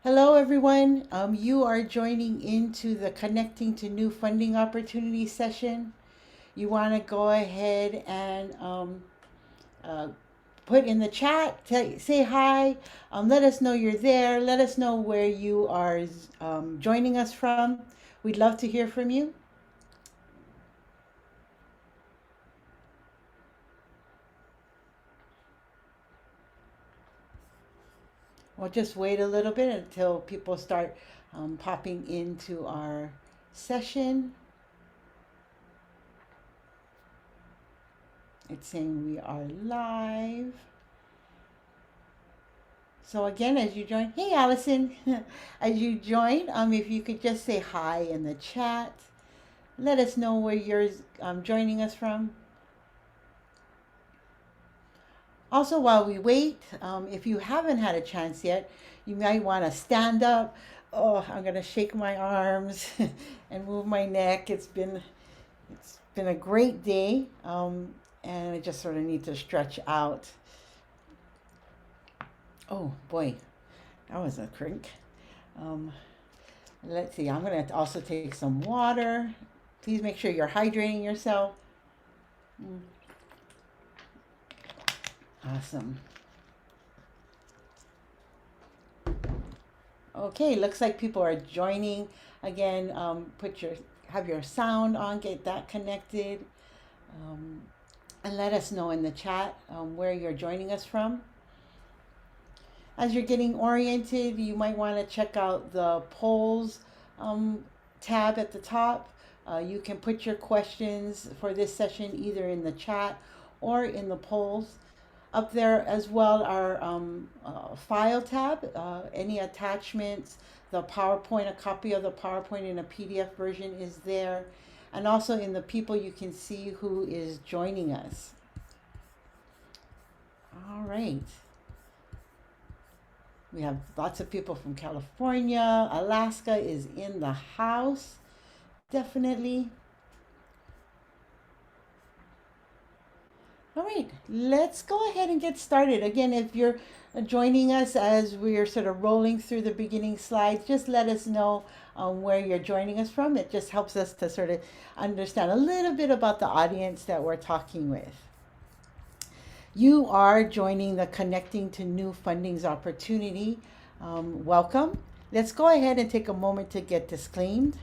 Hello, everyone. You are joining into the Connecting to New Funding Opportunities session. You want to go ahead and uh, put in the chat, say hi, let us know you're there, let us know where you are joining us from. We'd love to hear from you. We'll just wait a little bit until people start popping into our session. It's saying we are live. So again, as you join, hey Allison, as you join, if you could just say hi in the chat, let us know where you're joining us from. Also, while we wait, if you haven't had a chance yet, you might want to stand up. Oh, I'm gonna shake my arms and move my neck. It's been a great day, and I just sort of need to stretch out. Oh boy, that was a crink. Um, Let's see, I'm going to also take some water. Please make sure you're hydrating yourself. Mm, awesome. Okay, looks like people are joining. Again, have your sound on, get that connected, um, and let us know in the chat where you're joining us from. As you're getting oriented, you might want to check out the polls um, tab at the top. You can put your questions for this session either in the chat or in the polls. Up there as well are file tab, any attachments, the PowerPoint, a copy of the PowerPoint in a PDF version is there. And also in the people, you can see who is joining us. All right. We have lots of people from California. Alaska is in the house, definitely. All right, let's go ahead and get started. Again, if you're joining us as we're sort of rolling through the beginning slides, just let us know where you're joining us from. It just helps us to sort of understand a little bit about the audience that we're talking with. You are joining the Connecting to New Fundings Opportunity. Welcome. Let's go ahead and take a moment to get disclaimed.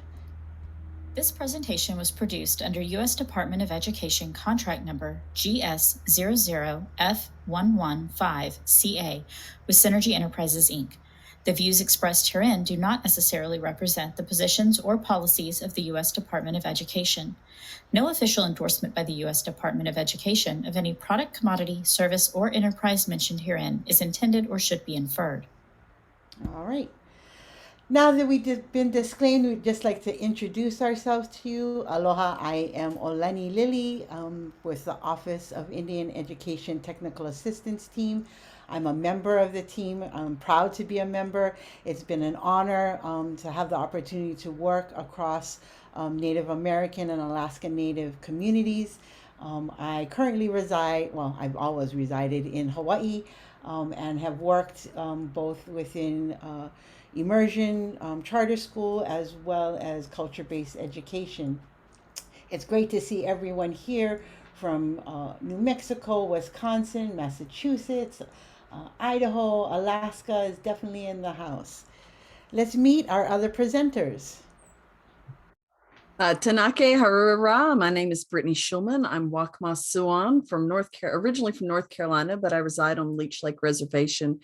This presentation was produced under U.S. Department of Education contract number GS00F115CA with Synergy Enterprises, Inc. The views expressed herein do not necessarily represent the positions or policies of the U.S. Department of Education. No official endorsement by the U.S. Department of Education of any product, commodity, service, or enterprise mentioned herein is intended or should be inferred. All right. Now that we've been disclaimed, we'd just like to introduce ourselves to you. Aloha, I am Olani Lily with the Office of Indian Education Technical Assistance Team. I'm a member of the team. I'm proud to be a member. It's been an honor to have the opportunity to work across Native American and Alaska Native communities. I currently I've always resided in Hawaii and have worked both within immersion charter school as well as culture based education. It's great to see everyone here from New Mexico, Wisconsin, Massachusetts, Idaho, Alaska is definitely in the house. Let's meet our other presenters. Tanake Harura. My name is Brittany Schulman. I'm Wakma Suan from originally from North Carolina, but I reside on Leech Lake Reservation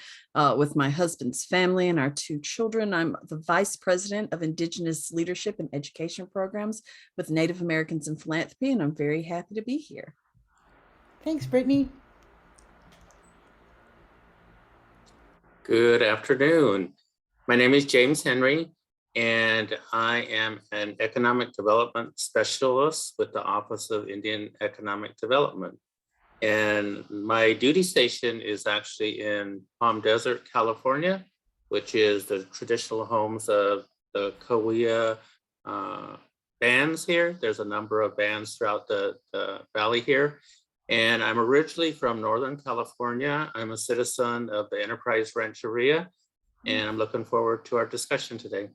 with my husband's family and our two children. I'm the Vice President of Indigenous Leadership and Education Programs with Native Americans in Philanthropy, and I'm very happy to be here. Thanks, Brittany. Good afternoon. My name is James Henry, and I am an economic development specialist with the Office of Indian Economic Development. And my duty station is actually in Palm Desert, California, which is the traditional homes of the Cahuilla bands here. There's a number of bands throughout the valley here. And I'm originally from Northern California. I'm a citizen of the Enterprise Rancheria. And I'm looking forward to our discussion today.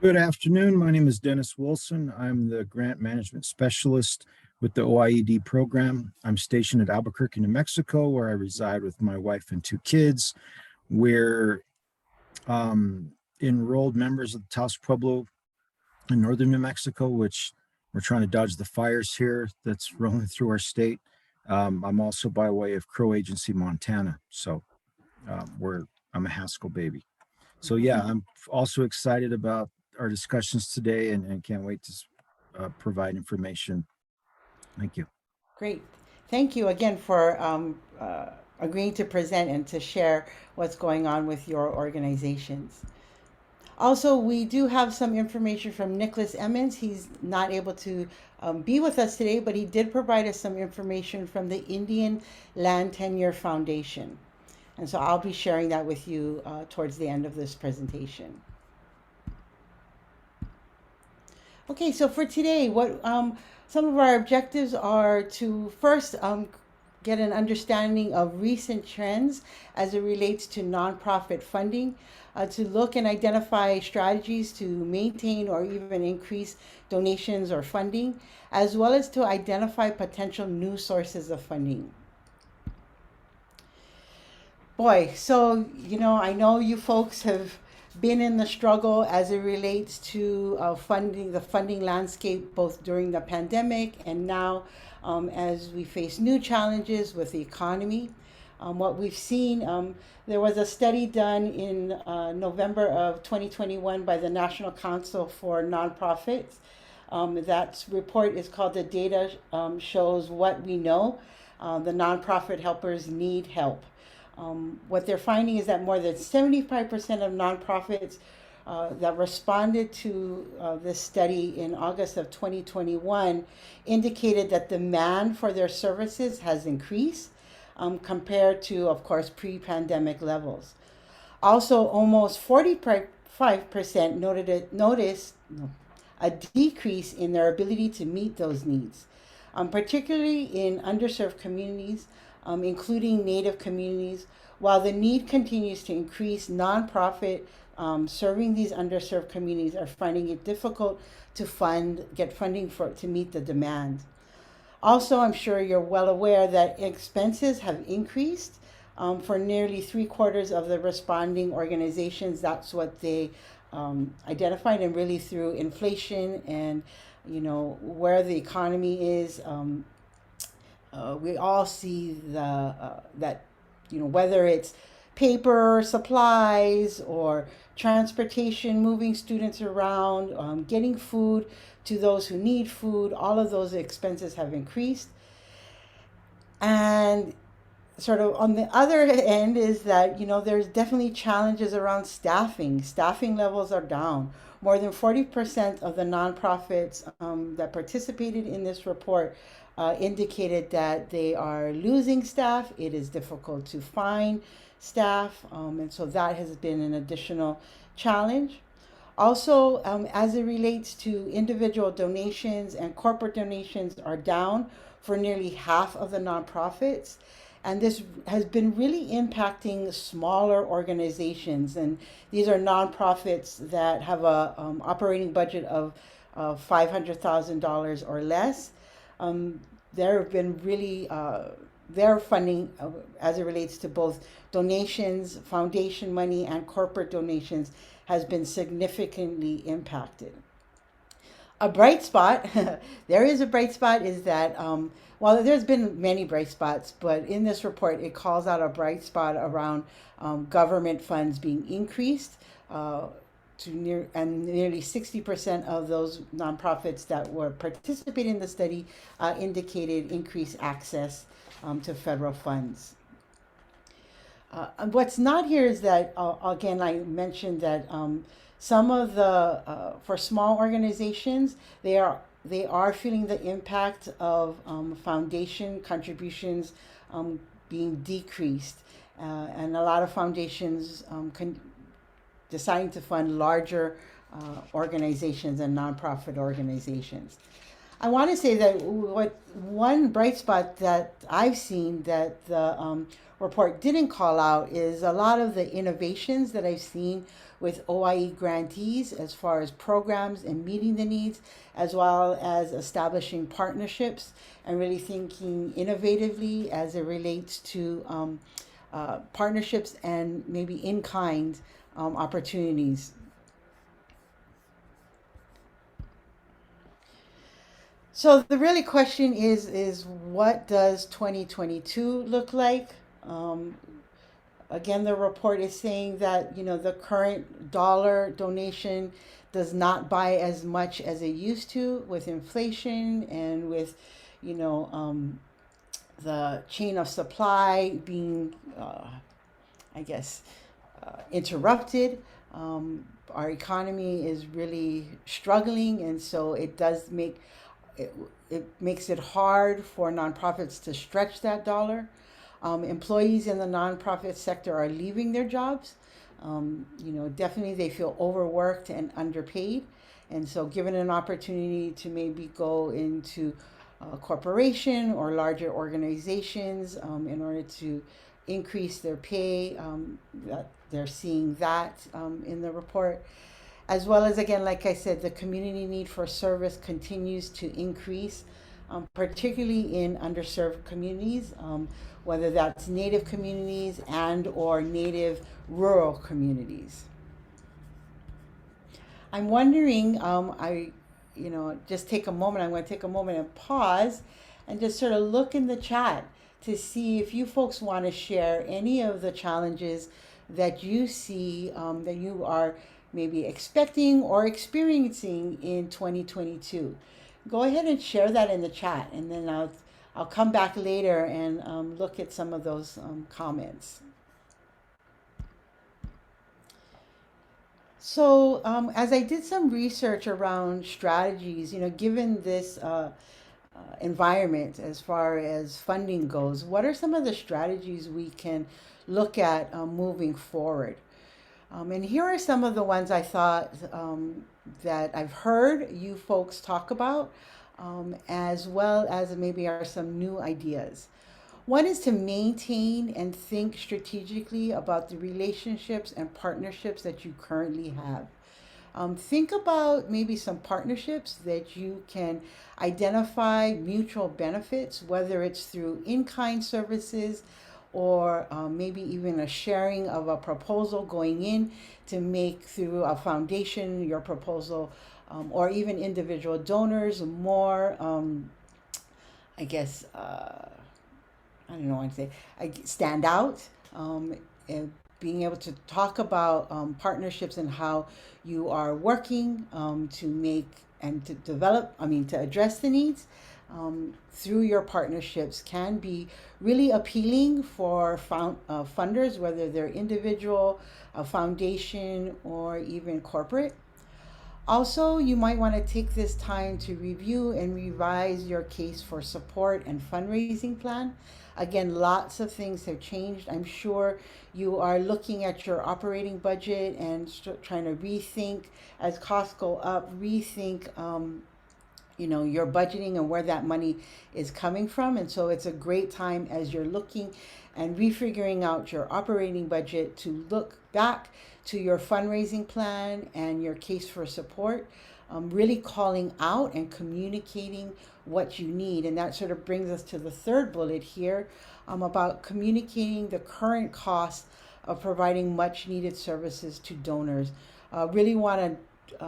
Good afternoon. My name is Dennis Wilson. I'm the grant management specialist with the OIED program. I'm stationed at Albuquerque, New Mexico, where I reside with my wife and two kids. We're enrolled members of the Taos Pueblo in northern New Mexico, which we're trying to dodge the fires here that's rolling through our state. I'm also by way of Crow Agency, Montana. So I'm a Haskell baby. So yeah, I'm also excited about our discussions today and can't wait to provide information. Thank you. Great. Thank you again for agreeing to present and to share what's going on with your organizations. Also, we do have some information from Nicholas Emmons. He's not able to be with us today, but he did provide us some information from the Indian Land Tenure Foundation. And so I'll be sharing that with you towards the end of this presentation. Okay, so for today, what some of our objectives are to first get an understanding of recent trends as it relates to nonprofit funding, to look and identify strategies to maintain or even increase donations or funding, as well as to identify potential new sources of funding. Boy, so, I know you folks have been in the struggle as it relates to the funding landscape, both during the pandemic and now as we face new challenges with the economy. What we've seen, there was a study done in November of 2021 by the National Council for Nonprofits. That report is called "The Data Shows What We Know. The Nonprofit Helpers Need Help." What they're finding is that more than 75% of nonprofits that responded to this study in August of 2021 indicated that demand for their services has increased compared to, of course, pre-pandemic levels. Also, almost 45% noticed a decrease in their ability to meet those needs, particularly in underserved communities, including Native communities. While the need continues to increase, nonprofit serving these underserved communities are finding it difficult to get funding to meet the demand. Also, I'm sure you're well aware that expenses have increased for nearly 3/4 of the responding organizations. That's what they identified, and really through inflation and where the economy is. We all see that whether it's paper, supplies, or transportation, moving students around, getting food to those who need food, all of those expenses have increased. And sort of on the other end is that there's definitely challenges around staffing. Staffing levels are down. More than 40% of the nonprofits that participated in this report indicated that they are losing staff. It is difficult to find staff, and so that has been an additional challenge. Also, as it relates to individual donations and corporate donations are down for nearly half of the nonprofits. And this has been really impacting smaller organizations. And these are nonprofits that have a operating budget of $500,000 or less. There have been really, their funding as it relates to both donations, foundation money, and corporate donations has been significantly impacted. A bright spot, there is a bright spot, is that well, there's been many bright spots, but in this report, it calls out a bright spot around government funds being increased to nearly 60% of those nonprofits that were participating in the study indicated increased access to federal funds. What's not here is that, again, I mentioned that some of the, for small organizations, they are feeling the impact of foundation contributions being decreased. And a lot of foundations deciding to fund larger organizations and nonprofit organizations. I want to say that what one bright spot that I've seen that the report didn't call out is a lot of the innovations that I've seen with OIE grantees as far as programs and meeting the needs, as well as establishing partnerships and really thinking innovatively as it relates to partnerships and maybe in kind opportunities. So the really question is what does 2022 look like? Um, Again, the report is saying that the current dollar donation does not buy as much as it used to with inflation and with you know um, the chain of supply being I guess interrupted. Our economy is really struggling, and so it, it makes it hard for nonprofits to stretch that dollar. Employees in the nonprofit sector are leaving their jobs. Definitely they feel overworked and underpaid. And so, given an opportunity to maybe go into a corporation or larger organizations in order to increase their pay, that they're seeing that in the report. As well as, again, like I said, the community need for service continues to increase, particularly in underserved communities, whether that's Native communities and or Native rural communities. I'm wondering, just take a moment. I'm going to take a moment and pause and just sort of look in the chat to see if you folks want to share any of the challenges that you see that you are maybe expecting or experiencing in 2022. Go ahead and share that in the chat, and then I'll come back later and look at some of those comments. So, as I did some research around strategies, given this environment as far as funding goes, what are some of the strategies we can look at moving forward? And here are some of the ones I thought that I've heard you folks talk about, as well as maybe are some new ideas. One is to maintain and think strategically about the relationships and partnerships that you currently have. Think about maybe some partnerships that you can identify mutual benefits, whether it's through in kind services or maybe even a sharing of a proposal going in to make through a foundation your proposal, or even individual donors more, I guess. I don't know what to say, stand out, and being able to talk about partnerships and how you are working to make and to develop, to address the needs through your partnerships can be really appealing for funders, whether they're individual, a foundation, or even corporate. Also, you might want to take this time to review and revise your case for support and fundraising plan. Again, lots of things have changed. I'm sure you are looking at your operating budget and trying to rethink as costs go up, rethink your budgeting and where that money is coming from. And so it's a great time as you're looking and refiguring out your operating budget to look back to your fundraising plan and your case for support, really calling out and communicating what you need. And that sort of brings us to the third bullet here about communicating the current cost of providing much needed services to donors. Really want to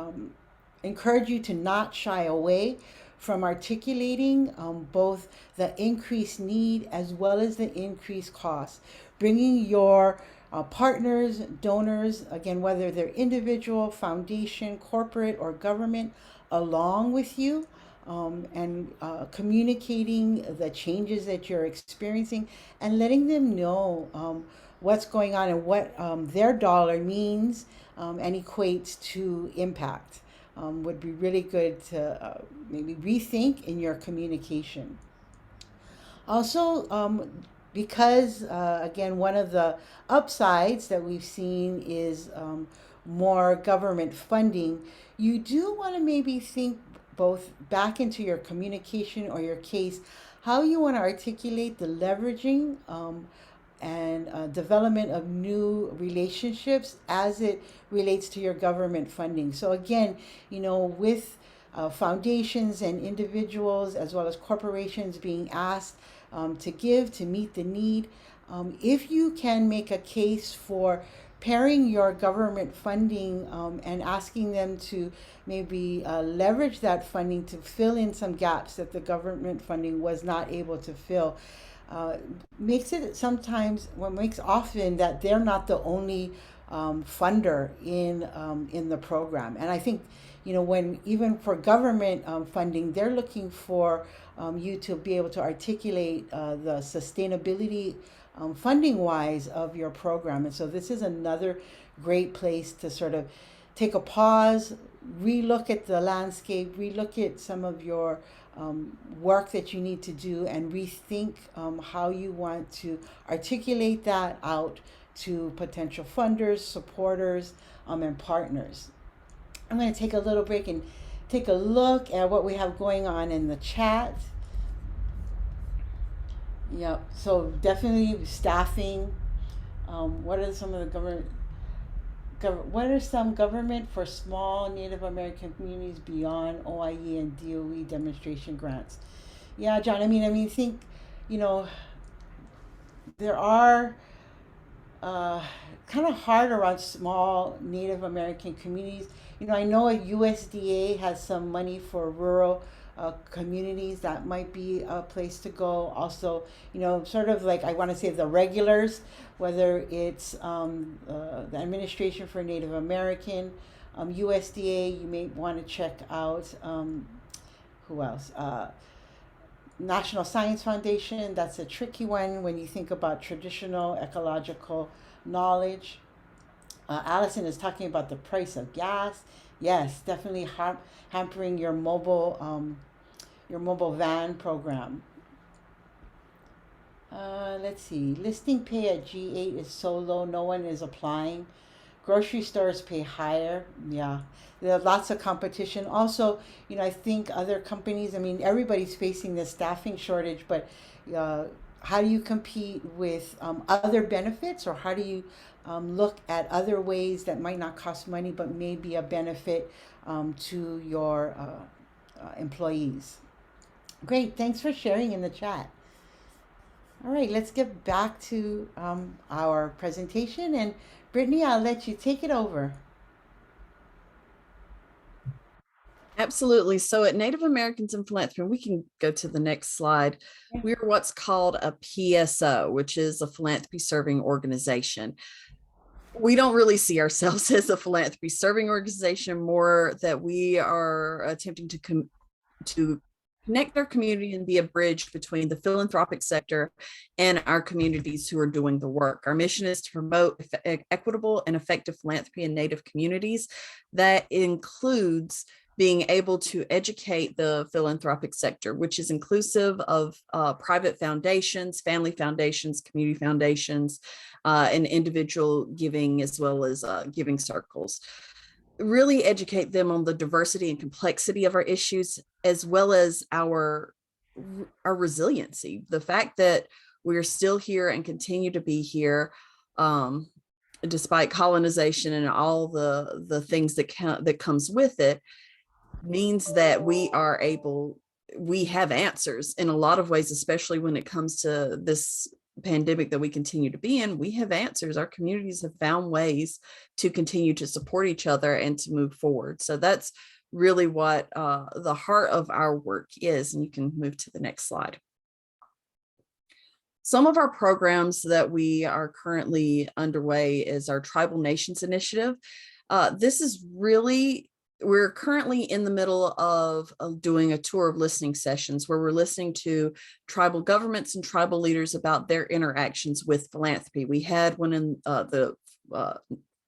encourage you to not shy away from articulating both the increased need as well as the increased cost, bringing your partners, donors, again, whether they're individual, foundation, corporate, or government, along with you, and communicating the changes that you're experiencing and letting them know what's going on and what their dollar means and equates to impact. Would be really good to maybe rethink in your communication. Also, because again, one of the upsides that we've seen is more government funding, you do want to maybe think both back into your communication or your case, how you want to articulate the leveraging and development of new relationships as it relates to your government funding. So again, with foundations and individuals as well as corporations being asked to give to meet the need, if you can make a case for pairing your government funding and asking them to maybe leverage that funding to fill in some gaps that the government funding was not able to fill, makes it sometimes, well, makes often that they're not the only funder in the program. And I think, when even for government funding, they're looking for you to be able to articulate the sustainability funding wise of your program. And so this is another great place to sort of take a pause, relook at the landscape, relook at some of your work that you need to do, and rethink how you want to articulate that out to potential funders, supporters, and partners. I'm going to take a little break and take a look at what we have going on in the chat. Yep. So definitely staffing. What are some of the what are some government for small Native American communities beyond OIE and DOE demonstration grants? Yeah, John. I think, there are kind of hard around small Native American communities. I know USDA has some money for rural communities. That might be a place to go. Also, sort of like, I want to say, the regulars, whether it's the Administration for Native American, USDA, you may want to check out, who else? National Science Foundation. That's a tricky one when you think about traditional ecological knowledge. Allison is talking about the price of gas. Yes, definitely hampering your mobile van program. Let's see. Listing pay at G8 is so low, no one is applying. Grocery stores pay higher. Yeah, there are lots of competition. Also, I think other companies, everybody's facing this staffing shortage, but how do you compete with other benefits, or how do you look at other ways that might not cost money but may be a benefit to your employees? Great, thanks for sharing in the chat. All right, let's get back to our presentation, and Brittany, I'll let you take it over. Absolutely. So at Native Americans in Philanthropy, we can go to the next slide. We're what's called a PSO, which is a philanthropy serving organization. We don't really see ourselves as a philanthropy serving organization, more that we are attempting to connect our community and be a bridge between the philanthropic sector and our communities who are doing the work. Our mission is to promote equitable and effective philanthropy in Native communities. That includes being able to educate the philanthropic sector, which is inclusive of private foundations, family foundations, community foundations, and individual giving, as well as giving circles. Really educate them on the diversity and complexity of our issues, as well as our resiliency. The fact that we're still here and continue to be here, despite colonization and all the things that comes with it, means that we have answers in a lot of ways, especially when it comes to this pandemic that we continue to be in. We have answers. Our communities have found ways to continue to support each other and to move forward. So that's really what the heart of our work is. And you can move to the next slide. Some of our programs that we are currently underway is our Tribal Nations Initiative. This is really, we're currently in the middle of doing a tour of listening sessions where we're listening to tribal governments and tribal leaders about their interactions with philanthropy. We had one in the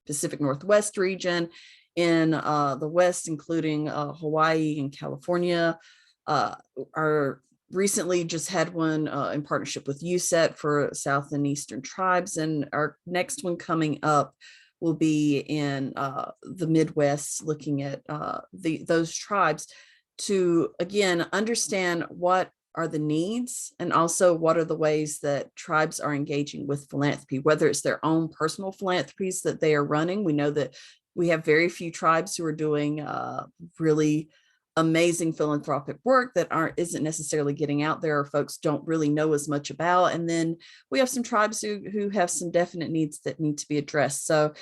Pacific Northwest region, in the West, including Hawaii and California. Our recently just had one in partnership with USET for South and Eastern tribes, and our next one coming up will be in the Midwest, looking at those tribes to, again, understand what are the needs and also what are the ways that tribes are engaging with philanthropy, whether it's their own personal philanthropies that they are running. We know that we have very few tribes who are doing really amazing philanthropic work that isn't necessarily getting out there, or folks don't really know as much about. And then we have some tribes who have some definite needs that need to be addressed. So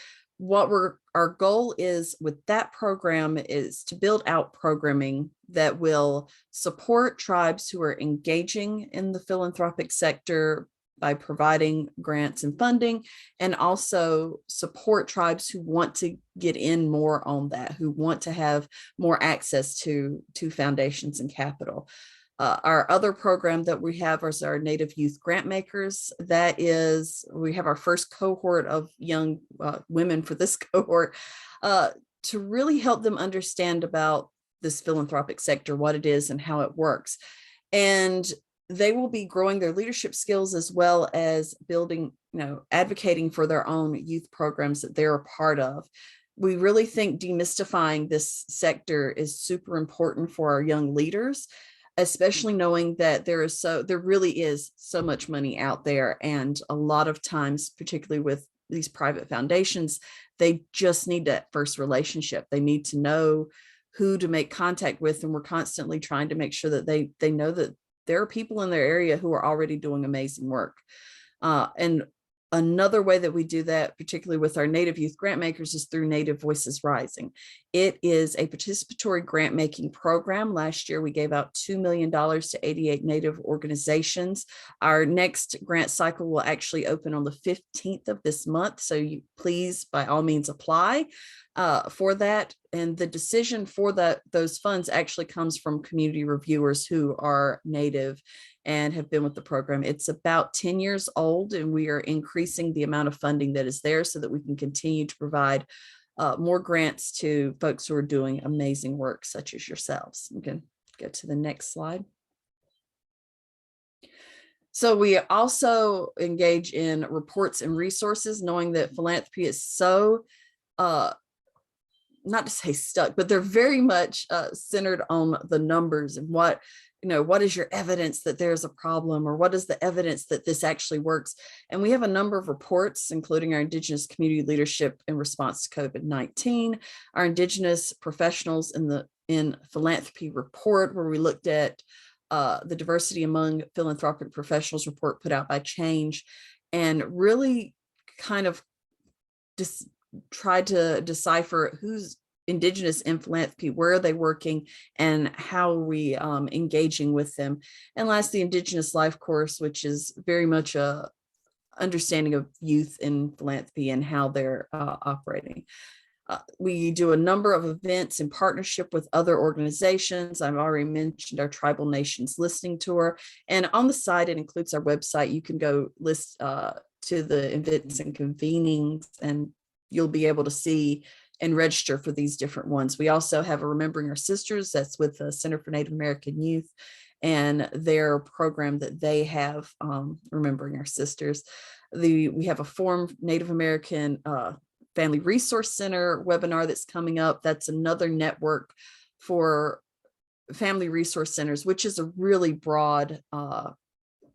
our goal is with that program is to build out programming that will support tribes who are engaging in the philanthropic sector by providing grants and funding, and also support tribes who want to get in more on that, who want to have more access to foundations and capital. Our other program that we have is our Native Youth Grant Makers. That is, we have our first cohort of young women for this cohort to really help them understand about this philanthropic sector, what it is and how it works. And they will be growing their leadership skills as well as building, advocating for their own youth programs that they're a part of. We really think demystifying this sector is super important for our young leaders, especially knowing that there really is so much money out there. And a lot of times, particularly with these private foundations, they just need that first relationship. They need to know who to make contact with. And we're constantly trying to make sure that they know that there are people in their area who are already doing amazing work. And another way that we do that, particularly with our Native Youth Grant Makers, is through Native Voices Rising. It is a participatory grant making program. Last year, we gave out $2 million to 88 Native organizations. Our next grant cycle will actually open on the 15th of this month. So you please, by all means, apply for that. And the decision for those funds actually comes from community reviewers who are Native and have been with the program. It's about 10 years old, and we are increasing the amount of funding that is there so that we can continue to provide more grants to folks who are doing amazing work, such as yourselves. We can go to the next slide. So we also engage in reports and resources, knowing that philanthropy is so, not to say stuck, but they're very much centered on the numbers and what is your evidence that there's a problem, or what is the evidence that this actually works? And we have a number of reports, including our Indigenous Community Leadership in Response to COVID-19, our Indigenous Professionals in Philanthropy report, where we looked at the Diversity Among Philanthropic Professionals report put out by Change, and really kind of just tried to decipher who's Indigenous in philanthropy, where are they working, and how are we engaging with them. And last, the Indigenous Life course, which is very much a understanding of youth in philanthropy and how they're operating. We do a number of events in partnership with other organizations. I've already mentioned our Tribal Nations Listening Tour, and on the side it includes our website. You can go list to the events and convenings, and you'll be able to see and register for these different ones. We also have a Remembering Our Sisters, that's with the Center for Native American Youth, and their program that they have, Remembering Our Sisters. We have a Forum Native American Family Resource Center webinar that's coming up. That's another network for family resource centers, which is a really broad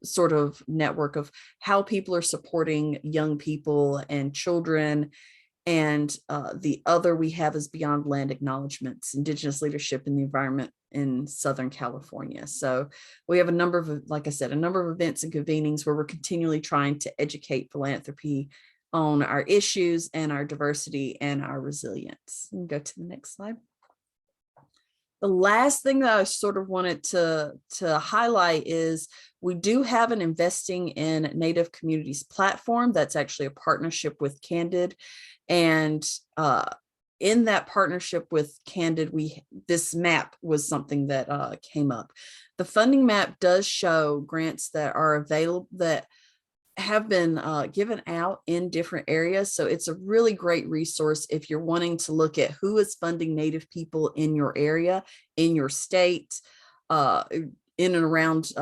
sort of network of how people are supporting young people and children. And the other we have is Beyond Land Acknowledgements, Indigenous Leadership in the Environment in Southern California. So we have a number of, like I said, a number of events and convenings where we're continually trying to educate philanthropy on our issues and our diversity and our resilience. And go to the next slide. The last thing that I sort of wanted to highlight is we do have an Investing in Native Communities platform that's actually a partnership with Candid. And in that partnership with Candid, this map was something that came up. The funding map does show grants that are available, that have been given out in different areas. So it's a really great resource if you're wanting to look at who is funding Native people in your area, in your state, in and around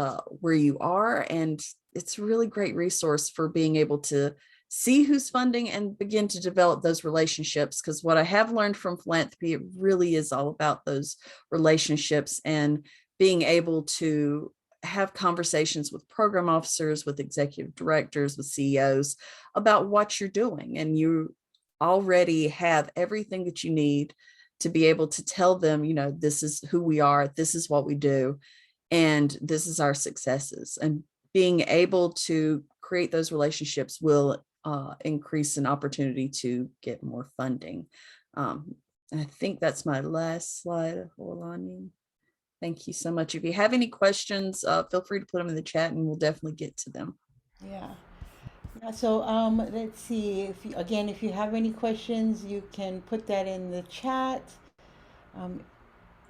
where you are. And it's a really great resource for being able to see who's funding and begin to develop those relationships. Because what I have learned from philanthropy, it really is all about those relationships and being able to have conversations with program officers, with executive directors, with CEOs about what you're doing. And you already have everything that you need to be able to tell them, you know, this is who we are, this is what we do, and this is our successes. And being able to create those relationships will increase an opportunity to get more funding. I think that's my last slide, Olani. Thank you so much. If you have any questions, feel free to put them in the chat and we'll definitely get to them. Yeah. Yeah, so let's see. If you have any questions, you can put that in the chat. Um,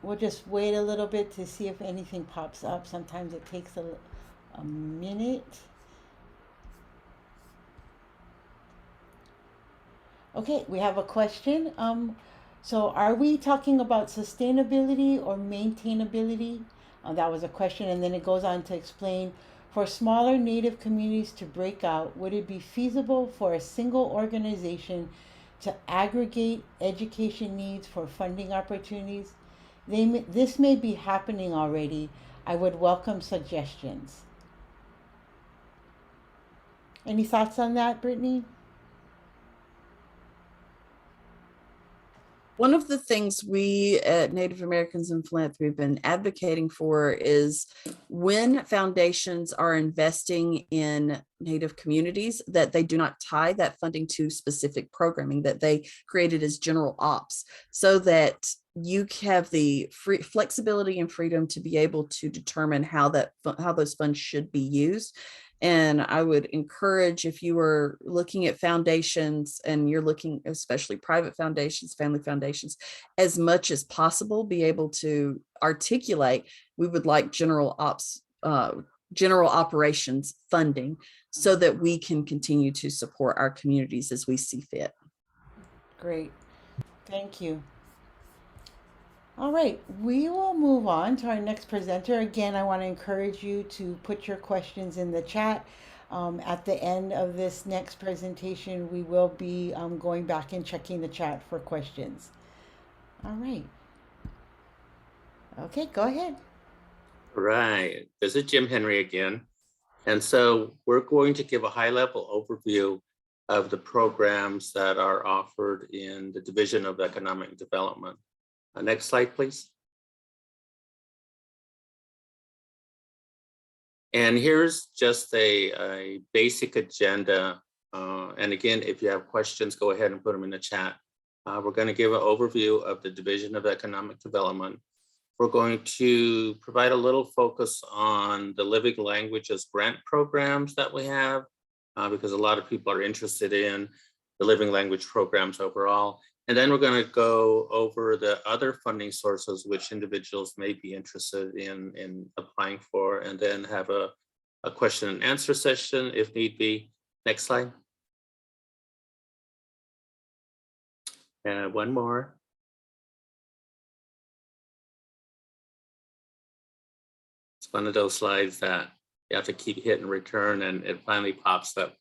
we'll just wait a little bit to see if anything pops up. Sometimes it takes a minute. Okay, we have a question. So are we talking about sustainability or maintainability? That was a question, and then it goes on to explain, for smaller Native communities to break out, would it be feasible for a single organization to aggregate education needs for funding opportunities? This may be happening already. I would welcome suggestions. Any thoughts on that, Brittany? One of the things we at Native Americans in Philanthropy have been advocating for is when foundations are investing in Native communities, that they do not tie that funding to specific programming, that they create it as general ops, so that you have the flexibility and freedom to be able to determine how those funds should be used. And I would encourage, if you are looking at foundations and you're looking, especially private foundations, family foundations, as much as possible, be able to articulate, we would like general operations funding so that we can continue to support our communities as we see fit. Great. Thank you. All right, we will move on to our next presenter. Again, I want to encourage you to put your questions in the chat. At the end of this next presentation, we will be going back and checking the chat for questions. All right. Okay, go ahead. Right. This is Jim Henry again. And so we're going to give a high-level overview of the programs that are offered in the Division of Economic Development. Next slide, please. And here's just a basic agenda. And again, if you have questions, go ahead and put them in the chat. We're going to give an overview of the Division of Economic Development. We're going to provide a little focus on the Living Languages grant programs that we have, because a lot of people are interested in the living language programs overall. And then we're going to go over the other funding sources which individuals may be interested in applying for, and then have a question and answer session if need be. Next slide. And one more. It's one of those slides that you have to keep hitting return and it finally pops up.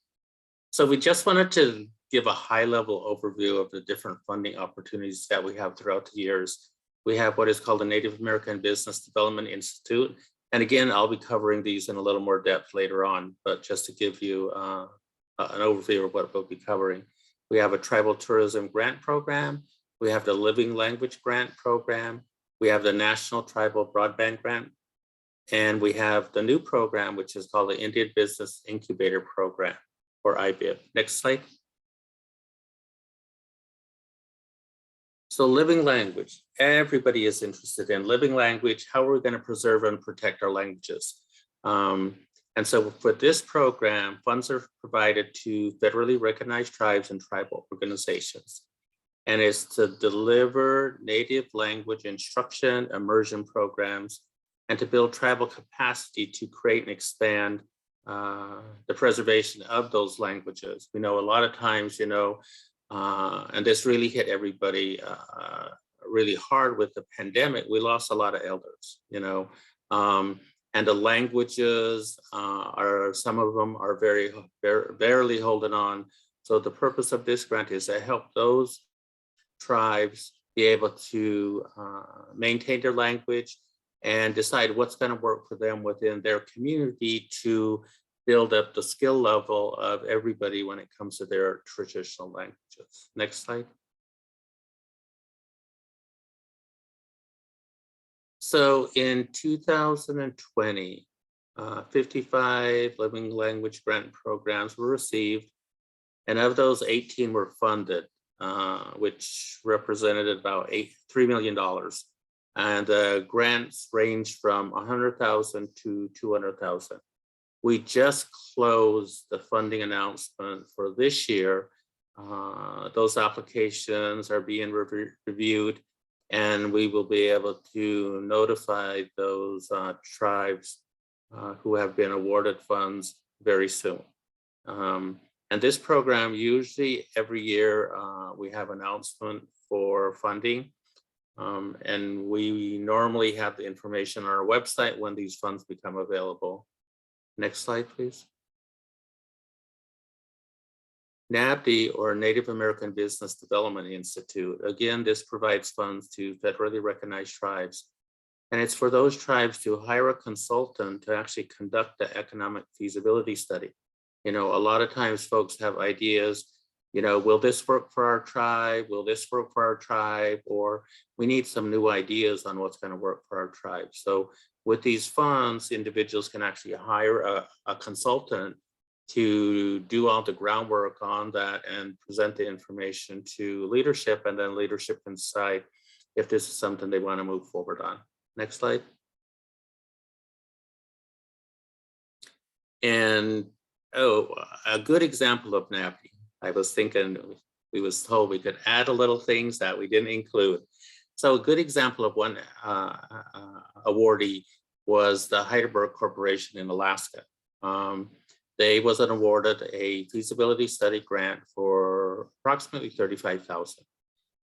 So we just wanted to give a high-level overview of the different funding opportunities that we have throughout the years. We have what is called the Native American Business Development Institute. And again, I'll be covering these in a little more depth later on, but just to give you an overview of what we'll be covering. We have a Tribal Tourism Grant Program. We have the Living Language Grant Program. We have the National Tribal Broadband Grant. And we have the new program, which is called the Indian Business Incubator Program, or IBIP. Next slide. So living language, everybody is interested in living language. How are we going to preserve and protect our languages? And so for this program, funds are provided to federally recognized tribes and tribal organizations. And it's to deliver native language instruction, immersion programs, and to build tribal capacity to create and expand the preservation of those languages. We know a lot of times, and this really hit everybody really hard with the pandemic. We lost a lot of elders, and the languages some of them are barely holding on. So the purpose of this grant is to help those tribes be able to maintain their language and decide what's going to work for them within their community to build up the skill level of everybody when it comes to their traditional languages. Next slide. So in 2020, 55 living language grant programs were received, and of those 18 were funded, which represented about $3 million. And the grants range from 100,000 to 200,000. We just closed the funding announcement for this year. Those applications are being reviewed, and we will be able to notify those tribes who have been awarded funds very soon. And this program, usually every year, we have announcement for funding. And we normally have the information on our website when these funds become available. Next slide, please. NABD, or Native American Business Development Institute. Again, this provides funds to federally recognized tribes. And it's for those tribes to hire a consultant to actually conduct the economic feasibility study. You know, a lot of times folks have ideas, you know, will this work for our tribe? Will this work for our tribe? Or we need some new ideas on what's going to work for our tribe. So with these funds, individuals can actually hire a consultant to do all the groundwork on that and present the information to leadership, and then leadership can decide if this is something they want to move forward on. Next slide. And a good example of NABD. I was thinking, we was told we could add a little things that we didn't include. So a good example of one awardee was the Heidelberg Corporation in Alaska. They was awarded a feasibility study grant for approximately $35,000.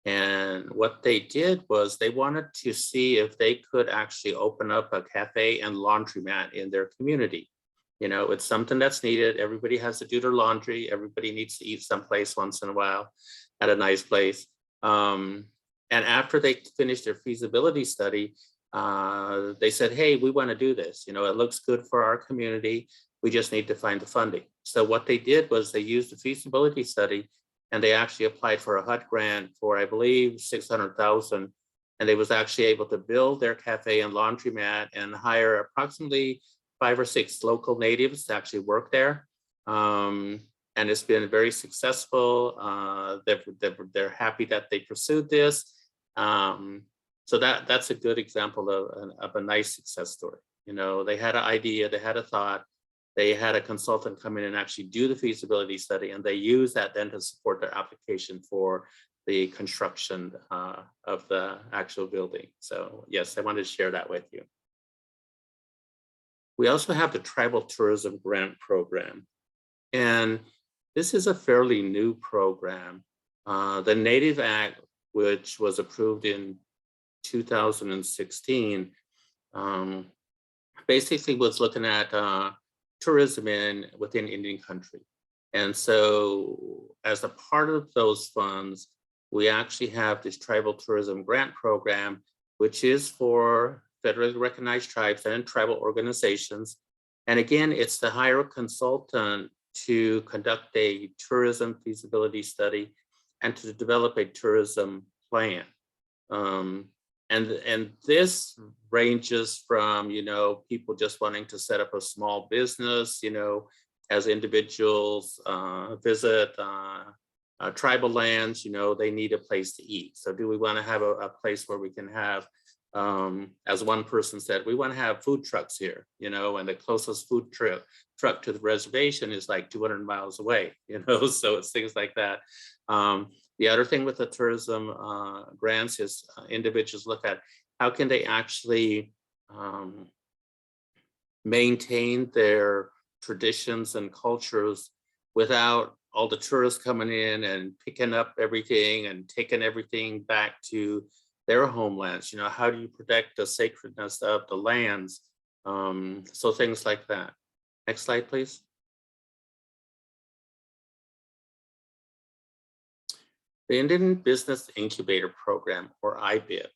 And what they did was they wanted to see if they could actually open up a cafe and laundromat in their community. You know, it's something that's needed. Everybody has to do their laundry. Everybody needs to eat someplace once in a while at a nice place. And after they finished their feasibility study, they said, hey, we want to do this. You know, it looks good for our community. We just need to find the funding. So what they did was they used the feasibility study, and they actually applied for a HUD grant for, I believe, $600,000. And they was actually able to build their cafe and laundromat and hire approximately 5 or 6 local natives to actually work there. And it's been very successful. They're happy that they pursued this. So that's a good example of a nice success story. You know, they had an idea, they had a thought, they had a consultant come in and actually do the feasibility study, and they use that then to support their application for the construction of the actual building. So yes, I wanted to share that with you. We also have the Tribal Tourism Grant Program. And this is a fairly new program. The Native Act, which was approved in 2016, basically was looking at tourism within Indian country. And so as a part of those funds, we actually have this Tribal Tourism Grant Program, which is for federally recognized tribes and tribal organizations. And again, it's to hire a consultant to conduct a tourism feasibility study and to develop a tourism plan. And this ranges from, you know, people just wanting to set up a small business, you know, as individuals visit tribal lands, you know, they need a place to eat. So do we want to have a place where we can have, as one person said, we want to have food trucks here, you know, and the closest food truck to the reservation is like 200 miles away, you know, so it's things like that. The other thing with the tourism grants is individuals look at how can they actually maintain their traditions and cultures without all the tourists coming in and picking up everything and taking everything back to their homelands. You know, how do you protect the sacredness of the lands? So things like that. Next slide, please. the Indian Business Incubator Program, or IBIP.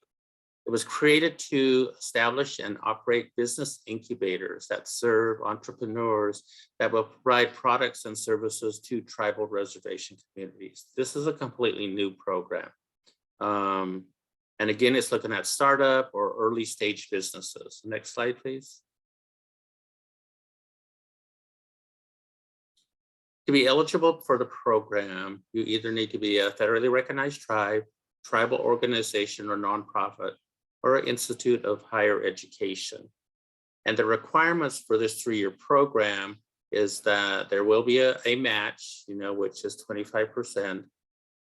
It was created to establish and operate business incubators that serve entrepreneurs that will provide products and services to tribal reservation communities. This is a completely new program. And again, it's looking at startup or early stage businesses. Next slide, please. To be eligible for the program, you either need to be a federally recognized tribe, tribal organization or nonprofit, or an institute of higher education. And the requirements for this 3-year program is that there will be a match, which is 25%,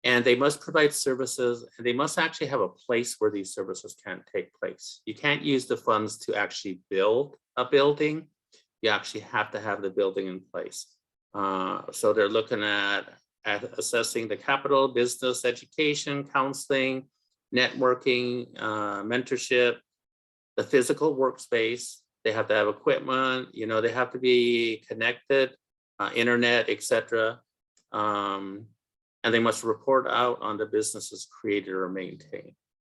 and they must provide services, and they must actually have a place where these services can take place. You can't use the funds to actually build a building. You actually have to have the building in place. So they're looking at assessing the capital, business, education, counseling, networking, mentorship, the physical workspace. They have to have equipment, they have to be connected, internet, etc. And they must report out on the businesses created or maintained.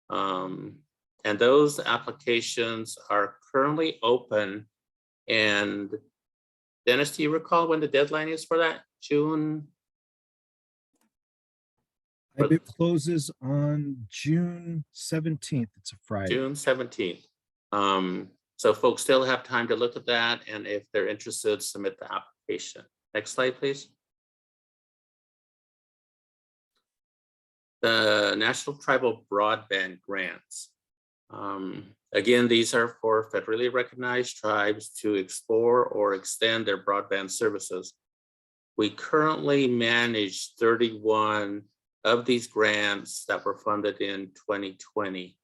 And those applications are currently open. And Dennis, do you recall when the deadline is for that? June? It closes on June 17th. It's a Friday. June 17th. So folks still have time to look at that, and if they're interested, submit the application. Next slide, please. The National Tribal Broadband Grants. Again, these are for federally recognized tribes to explore or extend their broadband services. We currently manage 31 of these grants that were funded in 2020.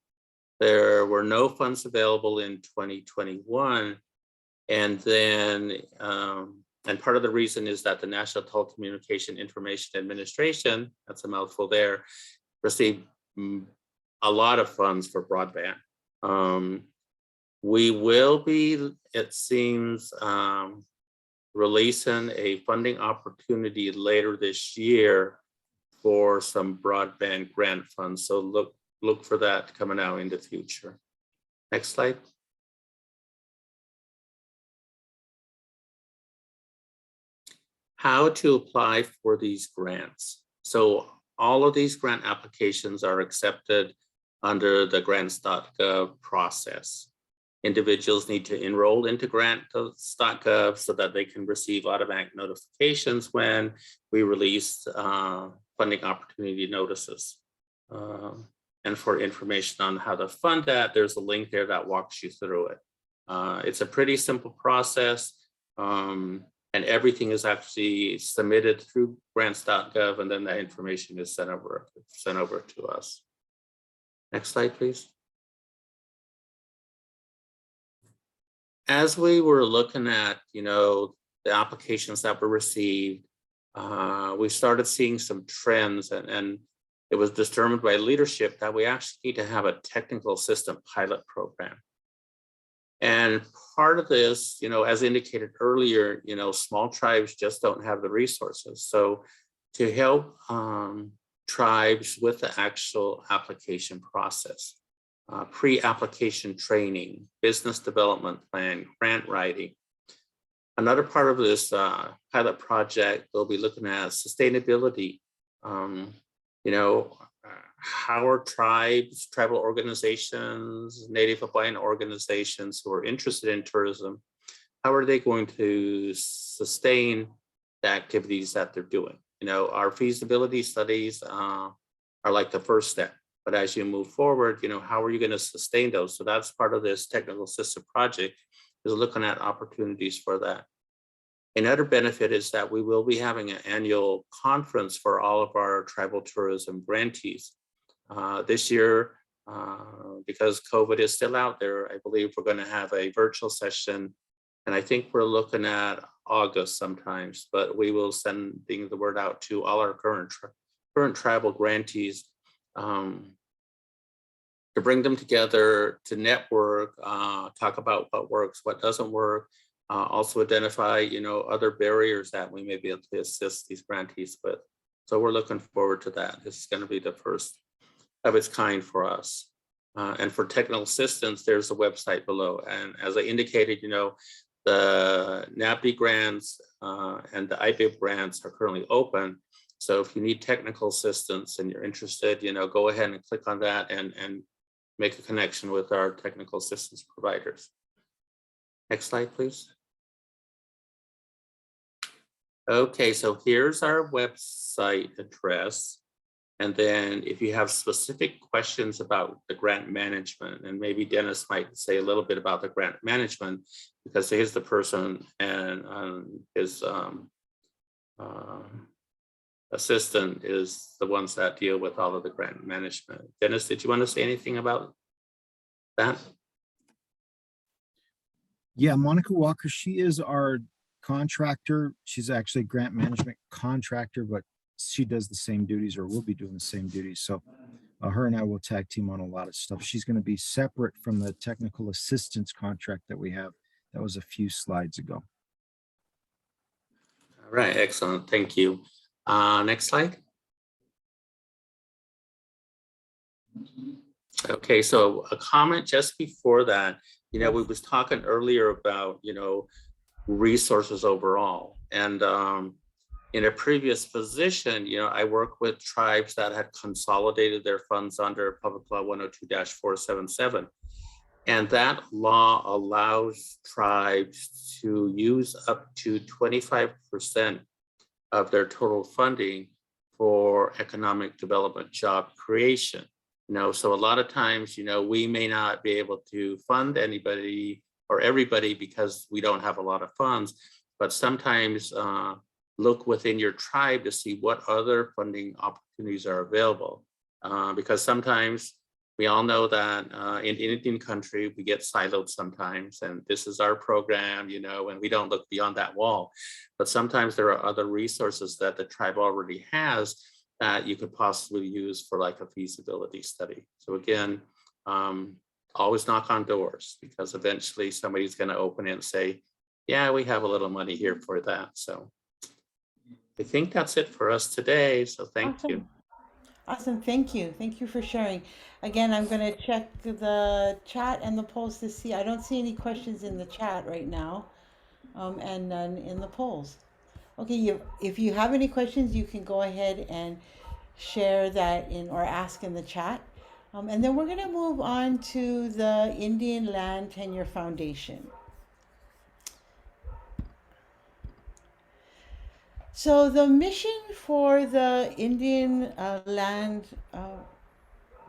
There were no funds available in 2021. And then, and part of the reason is that the National Telecommunication Information Administration, that's a mouthful there, received a lot of funds for broadband. We will be, it seems, releasing a funding opportunity later this year for some broadband grant funds. So look for that coming out in the future. Next slide. How to apply for these grants. So all of these grant applications are accepted under the grants.gov process. Individuals need to enroll into grants.gov so that they can receive automatic notifications when we release funding opportunity notices. And for information on how to fund that, there's a link there that walks you through it. It's a pretty simple process, and everything is actually submitted through grants.gov, and then that information is sent over to us. Next slide, please. As we were looking at, the applications that were received, we started seeing some trends, and it was determined by leadership that we actually need to have a technical assistant pilot program. And part of this, as indicated earlier, small tribes just don't have the resources. So to help tribes with the actual application process, pre-application training, business development plan, grant writing. Another part of this pilot project, we'll be looking at sustainability. How are tribes, tribal organizations, Native Hawaiian organizations who are interested in tourism, how are they going to sustain the activities that they're doing? Our feasibility studies are like the first step, but as you move forward, how are you going to sustain those? So that's part of this technical assistant project, is looking at opportunities for that. Another benefit is that we will be having an annual conference for all of our tribal tourism grantees. This year, because COVID is still out there, I believe we're going to have a virtual session, and I think we're looking at August sometimes, but we will send the word out to all our current tribal grantees to bring them together, to network, talk about what works, what doesn't work, also identify, other barriers that we may be able to assist these grantees with. So we're looking forward to that. This is going to be the first of its kind for us. And for technical assistance, there's a website below. And as I indicated, the NAPD grants and the IBIB grants are currently open. So if you need technical assistance and you're interested, go ahead and click on that and make a connection with our technical assistance providers. Next slide, please. Okay, so here's our website address. And then if you have specific questions about the grant management, and maybe Dennis might say a little bit about the grant management, because he's the person and his assistant is the ones that deal with all of the grant management. Dennis, did you want to say anything about that? Yeah, Monica Walker, she is our contractor. She's actually a grant management contractor, but she does the same duties, or will be doing the same duties. So her and I will tag team on a lot of stuff. She's going to be separate from the technical assistance contract that we have. That was a few slides ago. All right, excellent. Thank you. Next slide. Okay, so a comment just before that, we was talking earlier about, resources overall. And in a previous position, I worked with tribes that had consolidated their funds under Public Law 102-477. And that law allows tribes to use up to 25% of their total funding for economic development job creation. So a lot of times, we may not be able to fund anybody or everybody because we don't have a lot of funds, but sometimes look within your tribe to see what other funding opportunities are available. Because sometimes we all know that in Indian country, we get siloed sometimes, and this is our program, and we don't look beyond that wall. But sometimes there are other resources that the tribe already has that you could possibly use for like a feasibility study. So again, always knock on doors, because eventually somebody's going to open it and say, yeah, we have a little money here for that. So I think that's it for us today. So thank you. Awesome. Thank you. Thank you for sharing. Again, I'm going to check the chat and the polls to see. I don't see any questions in the chat right now, and none in the polls. Okay, if you have any questions, you can go ahead and share that in or ask in the chat. And then we're going to move on to the Indian Land Tenure Foundation. So the mission for the Indian Land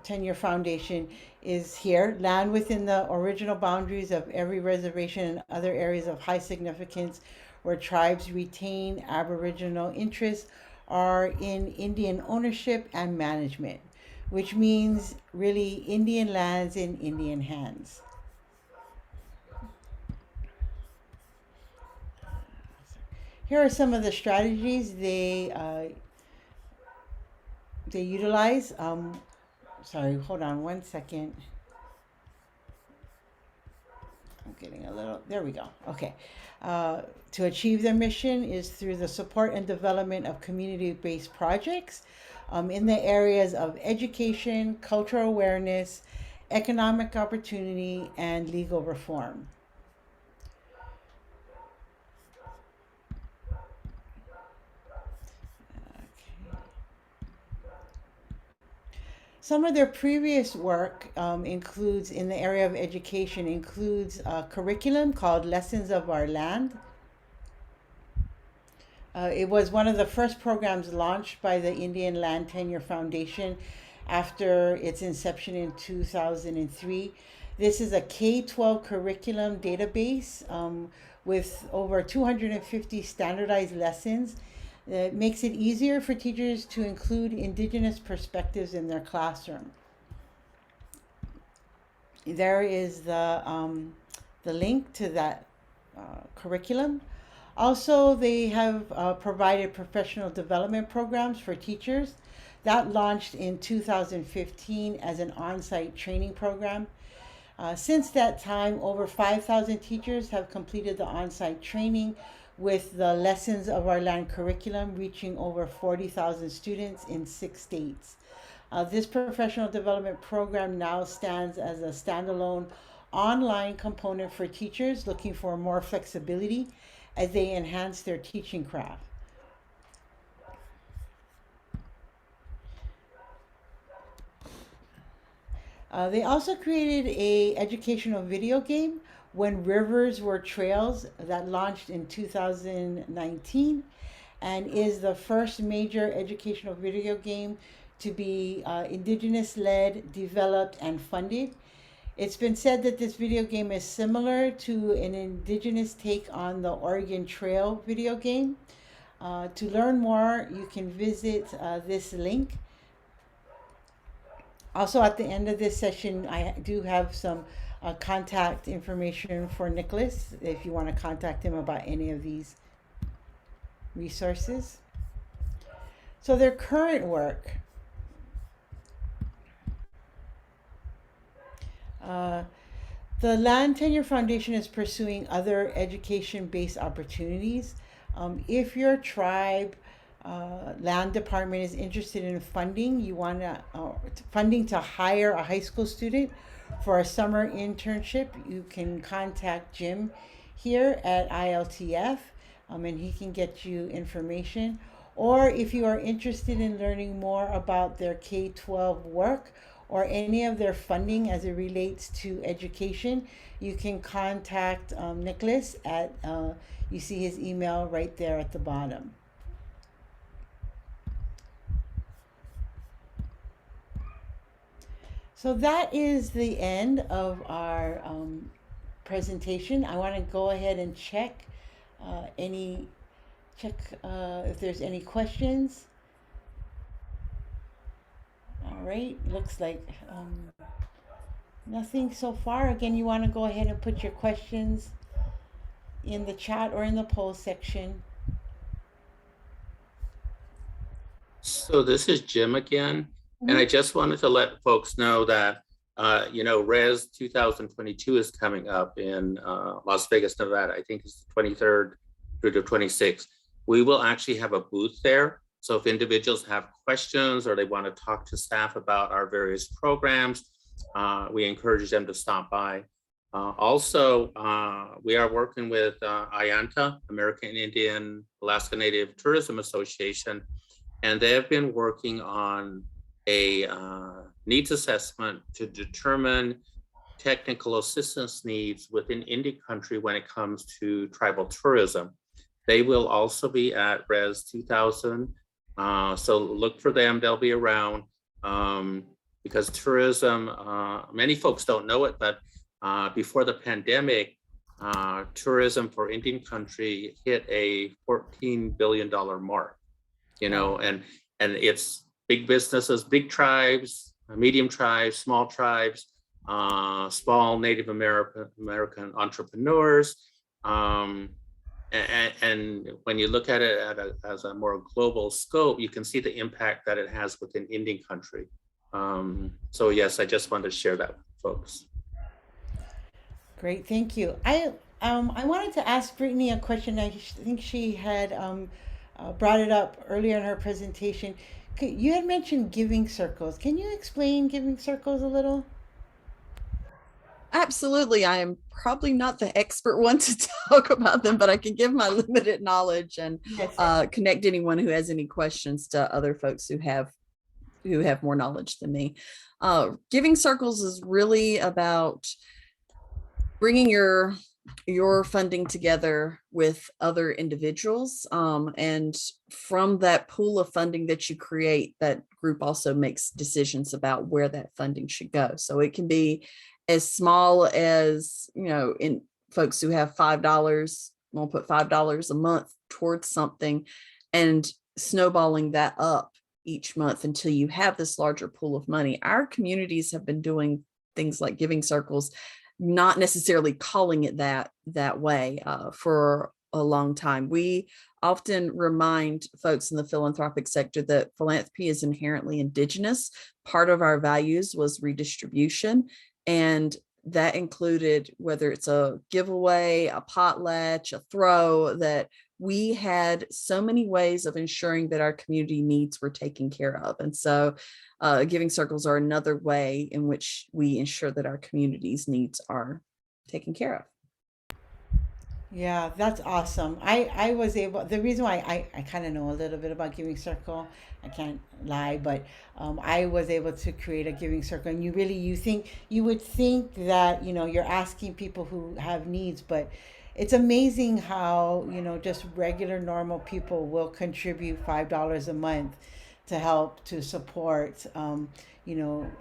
Tenure Foundation is here: land within the original boundaries of every reservation and other areas of high significance where tribes retain Aboriginal interests are in Indian ownership and management, which means really Indian lands in Indian hands. Here are some of the strategies they utilize. Sorry, hold on one second. I'm getting a little, there we go. Okay. To achieve their mission is through the support and development of community-based projects in the areas of education, cultural awareness, economic opportunity, and legal reform. Some of their previous work includes, in the area of education, includes a curriculum called Lessons of Our Land. It was one of the first programs launched by the Indian Land Tenure Foundation after its inception in 2003. This is a K-12 curriculum database with over 250 standardized lessons. It makes it easier for teachers to include Indigenous perspectives in their classroom. There is the link to that curriculum. Also, they have provided professional development programs for teachers. That launched in 2015 as an on-site training program. Since that time, over 5,000 teachers have completed the on-site training with the lessons of our land curriculum reaching over 40,000 students in 6 states. This professional development program now stands as a standalone online component for teachers looking for more flexibility as they enhance their teaching craft. They also created a educational video game, When Rivers Were Trails, that launched in 2019 and is the first major educational video game to be indigenous led, developed, and funded. It's been said that this video game is similar to an indigenous take on the Oregon Trail video game. To learn more, you can visit this link. Also, at the end of this session, I do have some contact information for Nicholas if you want to contact him about any of these resources. So their current work. The Land Tenure Foundation is pursuing other education-based opportunities. If your tribe land department is interested in funding, you want funding to hire a high school student for a summer internship, you can contact Jim here at ILTF, and he can get you information. Or if you are interested in learning more about their K-12 work or any of their funding as it relates to education, you can contact Nicholas at, you see his email right there at the bottom. So that is the end of our presentation. I want to go ahead and check if there's any questions. All right, looks like nothing so far. Again, you want to go ahead and put your questions in the chat or in the poll section. So this is Jim again. And I just wanted to let folks know that, RES 2022 is coming up in Las Vegas, Nevada. I think it's the 23rd through the 26th. We will actually have a booth there. So if individuals have questions or they want to talk to staff about our various programs, we encourage them to stop by. Also, we are working with IANTA, American Indian Alaska Native Tourism Association, and they have been working on a needs assessment to determine technical assistance needs within Indian country when it comes to tribal tourism. They will also be at RES 2000. So look for them, they'll be around because tourism, many folks don't know it, but before the pandemic, tourism for Indian country hit a $14 billion mark, and it's big businesses, big tribes, medium tribes, small tribes, small Native American entrepreneurs. And when you look at it as a more global scope, you can see the impact that it has within Indian country. So yes, I just wanted to share that with folks. Great, thank you. I wanted to ask Brittany a question. I think she had brought it up earlier in her presentation. You had mentioned giving circles. Can you explain giving circles a little? Absolutely. I am probably not the expert one to talk about them, but I can give my limited knowledge and connect anyone who has any questions to other folks who have more knowledge than me. Giving circles is really about bringing your funding together with other individuals. And from that pool of funding that you create, that group also makes decisions about where that funding should go. So it can be as small as, in folks who have $5, we'll put $5 a month towards something and snowballing that up each month until you have this larger pool of money. Our communities have been doing things like giving circles, not necessarily calling it that way for a long time. We often remind folks in the philanthropic sector that philanthropy is inherently indigenous. Part of our values was redistribution. And that included whether it's a giveaway, a potlatch, a throw, that we had so many ways of ensuring that our community needs were taken care of. And so giving circles are another way in which we ensure that our community's needs are taken care of. Yeah, that's awesome. I was able, the reason why I kind of know a little bit about Giving Circle, I can't lie, but I was able to create a Giving Circle. And you would think that, you're asking people who have needs, but it's amazing how, just regular normal people will contribute $5 a month to help to support,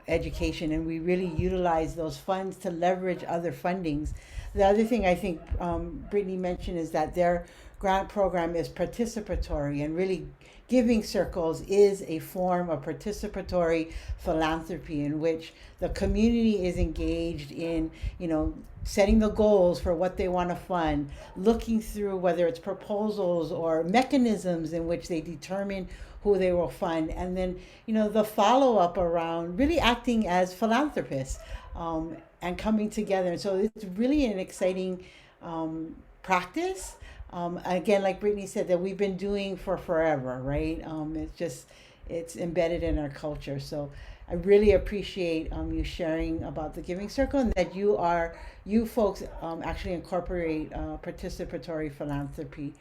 education. And we really utilize those funds to leverage other fundings. The other thing I think Brittany mentioned is that their grant program is participatory, and really Giving Circles is a form of participatory philanthropy in which the community is engaged in, setting the goals for what they want to fund, looking through whether it's proposals or mechanisms in which they determine who they will fund, and then the follow up around really acting as philanthropists, and coming together. And so it's really an exciting practice. Again, like Brittany said, that we've been doing for forever, right? It's embedded in our culture. So I really appreciate you sharing about the Giving Circle, and that you folks actually incorporate participatory philanthropy.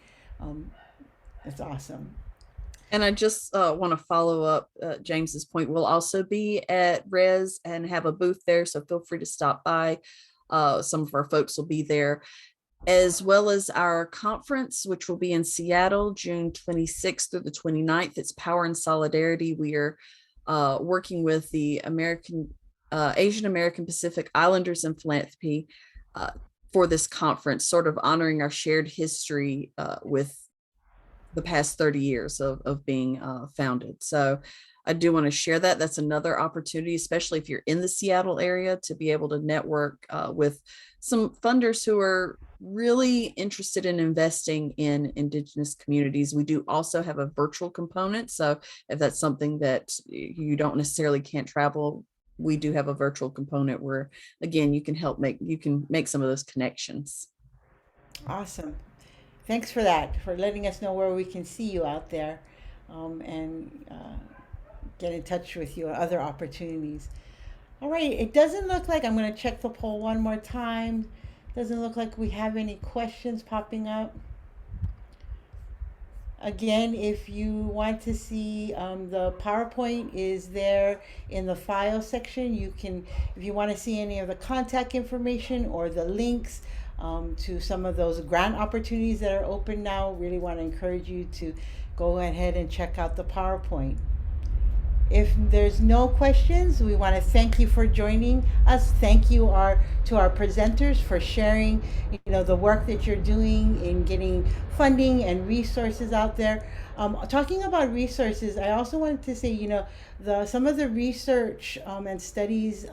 It's awesome. And I just want to follow up James's point. We'll also be at Res and have a booth there, so feel free to stop by. Some of our folks will be there, as well as our conference, which will be in Seattle, June 26th through the 29th. It's Power and Solidarity. We are working with the Asian American Pacific Islanders in Philanthropy for this conference, sort of honoring our shared history with the past 30 years of being founded. So I do want to share that. That's another opportunity, especially if you're in the Seattle area, to be able to network with some funders who are really interested in investing in Indigenous communities. We do also have a virtual component. So if that's something that you don't necessarily can't travel, we do have a virtual component where, again, you can make some of those connections. Awesome. Thanks for that, for letting us know where we can see you out there, and get in touch with you on other opportunities. All right, it doesn't look like, I'm going to check the poll one more time. Doesn't look like we have any questions popping up. Again, if you want to see the PowerPoint is there in the file section. If you want to see any of the contact information or the links to some of those grant opportunities that are open now, really want to encourage you to go ahead and check out the PowerPoint. If there's no questions, we want to thank you for joining us. Thank you to our presenters for sharing, the work that you're doing in getting funding and resources out there. Talking about resources, I also wanted to say, some of the research and studies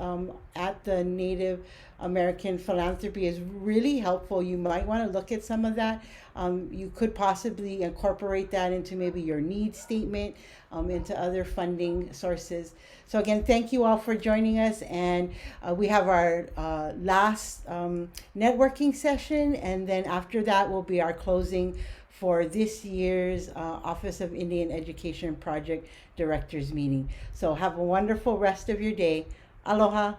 at the Native American Philanthropy is really helpful. You might want to look at some of that. You could possibly incorporate that into maybe your needs statement, into other funding sources. So again, thank you all for joining us. And we have our last networking session. And then after that will be our closing for this year's Office of Indian Education Project Directors meeting. So have a wonderful rest of your day. Aloha.